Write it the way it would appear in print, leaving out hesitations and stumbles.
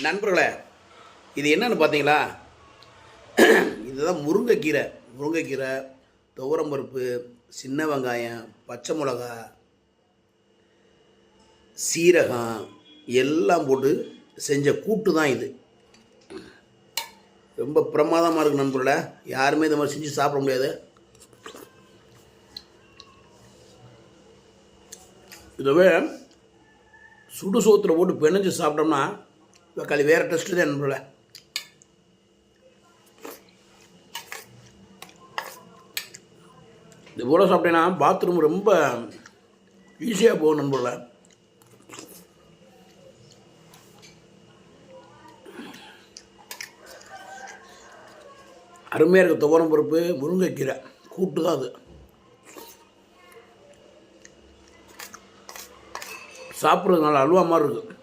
நண்பர்களே, இது என்னன்னு பார்த்தீங்களா? இதுதான் முருங்கைக்கீரை, துவரம்பருப்பு, சின்ன வெங்காயம், பச்சை மிளகா, சீரகம் எல்லாம் போட்டு செஞ்ச கூட்டு தான் இது. ரொம்ப பிரமாதமாக இருக்குது நண்பர்களே. யாருமே இந்த மாதிரி செஞ்சு சாப்பிட முடியாது. இதுவே சுடு சோத்தில் போட்டு பிணைஞ்சு சாப்பிட்டோம்னா களி வேறு டெஸ்ட்டு தான் நண்பர்களே. இது போல் சாப்பிட்டேன்னா பாத்ரூம் ரொம்ப ஈஸியாக போகும் நண்பர்களே. அருமையாக இருக்குது. துவரம் பருப்பு, முருங்கைக்கீரை கூட்டு தான் அது. சாப்பிட்றது நல்லா அல்வா மாதிரி இருக்குது.